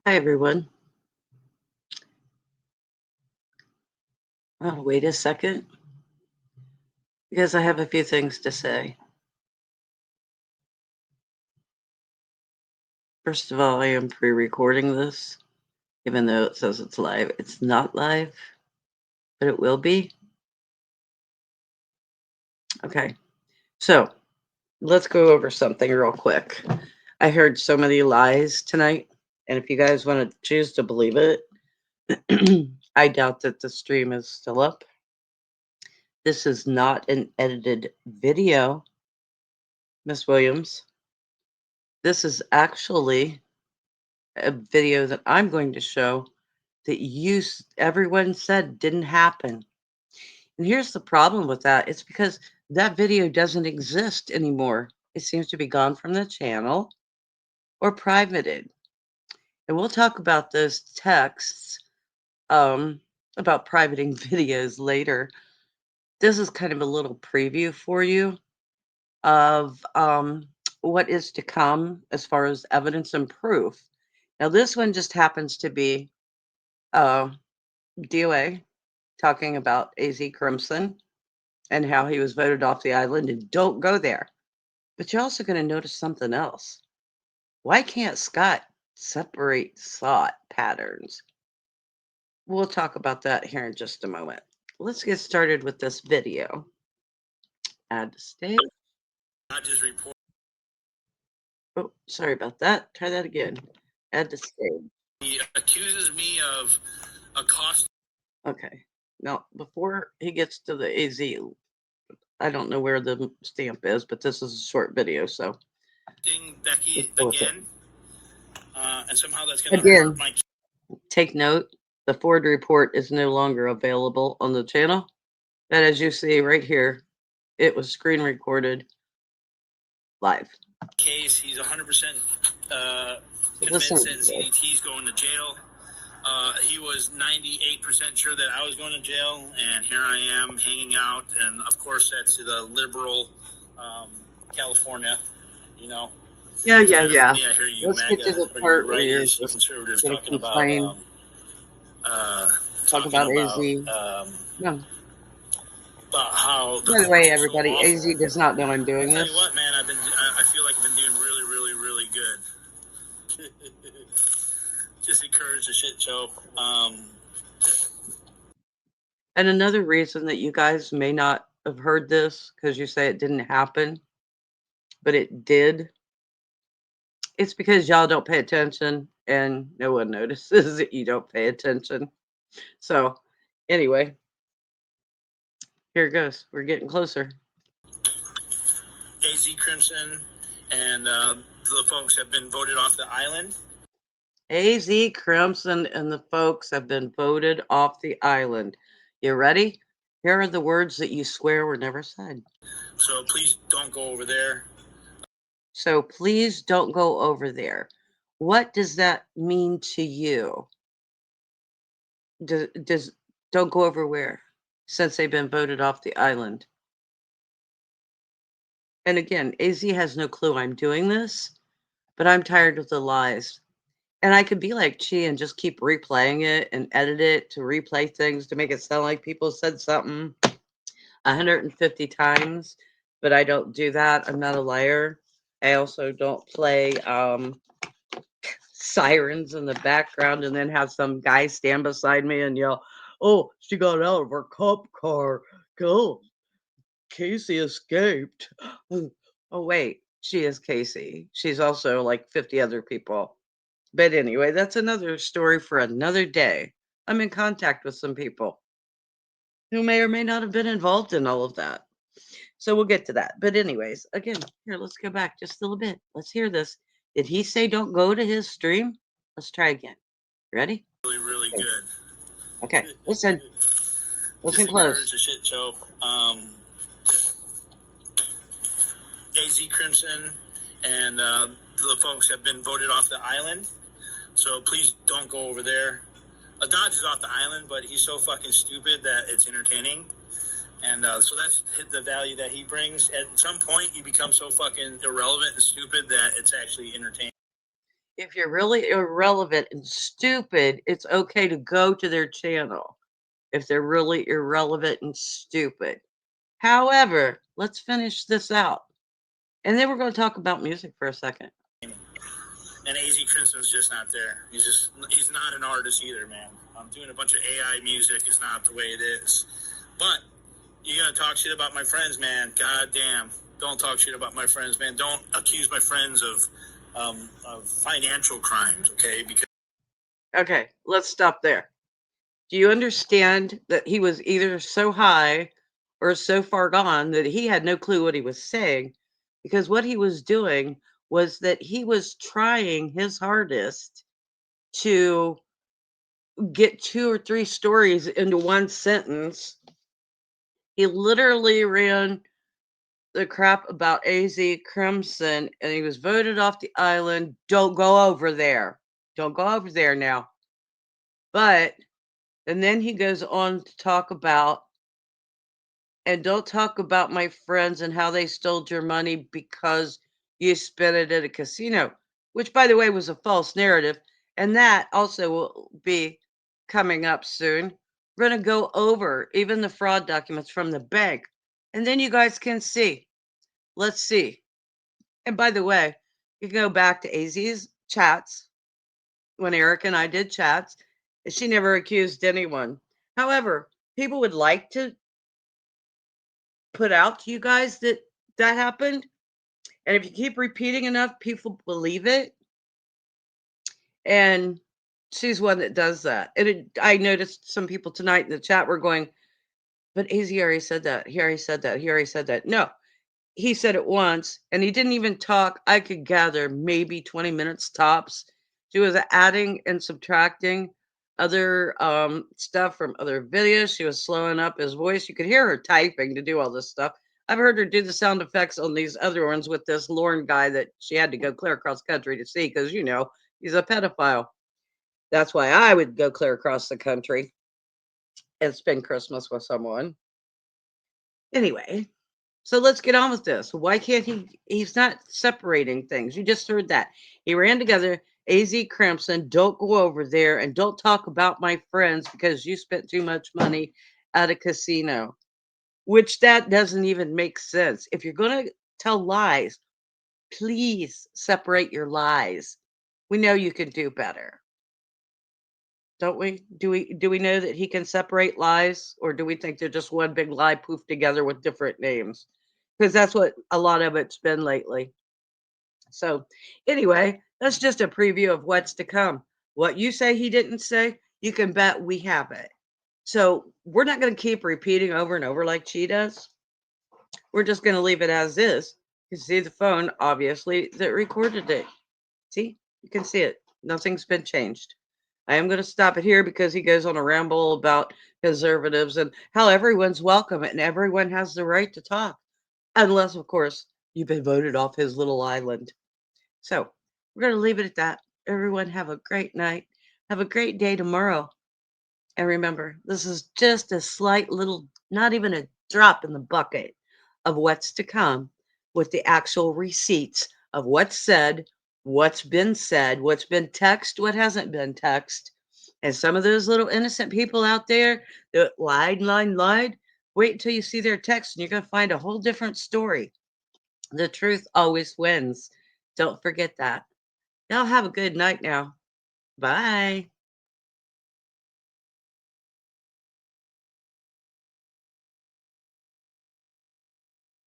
Hi, everyone. Oh, wait a second, because I have a few things to say. First of all, I am pre-recording this, even though it says it's live. It's not live, but it will be. Okay, so let's go over something real quick. I heard so many lies tonight, and if you guys want to choose to believe it, I doubt that the stream is still up. This is not an edited video, Miss Williams. This is actually a video that I'm going to show that everyone said didn't happen. And here's the problem with that. It's because that video doesn't exist anymore. It seems to be gone from the channel or privated. And we'll talk about those texts about privating videos later. This is kind of a little preview for you of what is to come as far as evidence and proof. Now, this one just happens to be uh, DOA talking about AZ Crimson and how he was voted off the island and don't go there. But you're also going to notice something else. Why can't Scott separate thought patterns? We'll talk about that here in just a moment. Let's get started with this video. Add to stage. Not just report. Oh, sorry about that. Try that again. Add to stage. He accuses me of a cost. Okay. Now, before he gets to the AZ, I don't know where the stamp is, but this is a short video, so. Becky again, and somehow that's going to hurt my. Take note, the Ford report is no longer available on the channel. And as you see right here, it was screen recorded live. Case, he's 100% convinced that ZDT is going to jail. He was 98% sure that I was going to jail, and here I am hanging out. And of course, that's the liberal California, you know. Yeah. I hear you, let's MAGA, get to the part where you're just conservatives talking about AZ. No. About how. By the way, everybody, so AZ does not know I'm doing this. Tell you what, man, I feel like I've been doing really, really, really good. Just encourage the shit show. And another reason that you guys may not have heard this, because you say it didn't happen, but it did. It's because y'all don't pay attention and no one notices that you don't pay attention. So anyway, here it goes. We're getting closer. AZ Crimson and the folks have been voted off the island. AZ Crimson and the folks have been voted off the island. You ready? Here are the words that you swear were never said. So please don't go over there. So please don't go over there. What does that mean to you? Does don't go over where? Since they've been voted off the island. And again, AZ has no clue I'm doing this, but I'm tired of the lies. And I could be like Chi and just keep replaying it and edit it to replay things to make it sound like people said something 150 times, but I don't do that. I'm not a liar. I also don't play sirens in the background and then have some guy stand beside me and yell, "Oh, she got out of her cop car. Go. Casey escaped." Oh, wait, she is Casey. She's also like 50 other people. But anyway, that's another story for another day. I'm in contact with some people who may or may not have been involved in all of that. So we'll get to that. But anyways, again, here, let's go back just a little bit. Let's hear this. Did he say don't go to his stream? Let's try again. Ready? Really, really okay. Good. Okay, listen. Listen close. A shit show. AZ Crimson and the folks have been voted off the island. So please don't go over there. Dodge is off the island, but he's so fucking stupid that it's entertaining. And so that's the value that he brings. At some point, you become so fucking irrelevant and stupid that it's actually entertaining. If you're really irrelevant and stupid, it's okay to go to their channel if they're really irrelevant and stupid. However, let's finish this out. And then we're going to talk about music for a second. And AZ Crimson's just not there. He's not an artist either, man. I'm doing a bunch of AI music. It's not the way it is. But you're gonna talk shit about my friends, man. God damn. Don't talk shit about my friends, man. Don't accuse my friends of financial crimes, okay? Because Okay, let's stop there. Do you understand that he was either so high or so far gone that he had no clue what he was saying? Because what he was doing was that he was trying his hardest to get 2 or 3 stories into one sentence. He literally ran the crap about AZ Crimson, and he was voted off the island. Don't go over there. Don't go over there now. But and then he goes on to talk about, and don't talk about my friends and how they stole your money because you spent it at a casino, which, by the way, was a false narrative. And that also will be coming up soon. We're going to go over even the fraud documents from the bank. And then you guys can see. Let's see. And by the way, you can go back to AZ's chats when Eric and I did chats. She never accused anyone. However, people would like to put out to you guys that that happened. And if you keep repeating enough, people believe it. And she's one that does that. And I noticed some people tonight in the chat were going, but AZ already said that. He already said that. He already said that. No, he said it once and he didn't even talk. I could gather maybe 20 minutes tops. She was adding and subtracting other stuff from other videos. She was slowing up his voice. You could hear her typing to do all this stuff. I've heard her do the sound effects on these other ones with this Lauren guy that she had to go clear across country to see because, he's a pedophile. That's why I would go clear across the country and spend Christmas with someone. Anyway, so let's get on with this. Why can't he? He's not separating things. You just heard that. He ran together AZ Crimson. Don't go over there and don't talk about my friends because you spent too much money at a casino, which that doesn't even make sense. If you're going to tell lies, please separate your lies. We know you can do better. Don't we? Do we know that he can separate lies, or do we think they're just one big lie poofed together with different names? Because that's what a lot of it's been lately. So, anyway, that's just a preview of what's to come. What you say he didn't say, you can bet we have it. So, we're not going to keep repeating over and over like she does. We're just going to leave it as is. You see the phone, obviously, that recorded it. See, you can see it. Nothing's been changed. I am going to stop it here because he goes on a ramble about conservatives and how everyone's welcome and everyone has the right to talk, unless, of course, you've been voted off his little island. So we're going to leave it at that. Everyone, have a great night. Have a great day tomorrow. And remember, this is just a slight little, not even a drop in the bucket of what's to come with the actual receipts of what's said, what's been text, what hasn't been text. And some of those little innocent people out there that lied, wait until you see their text and you're going to find a whole different story. The truth always wins. Don't forget that. Y'all have a good night now. Bye.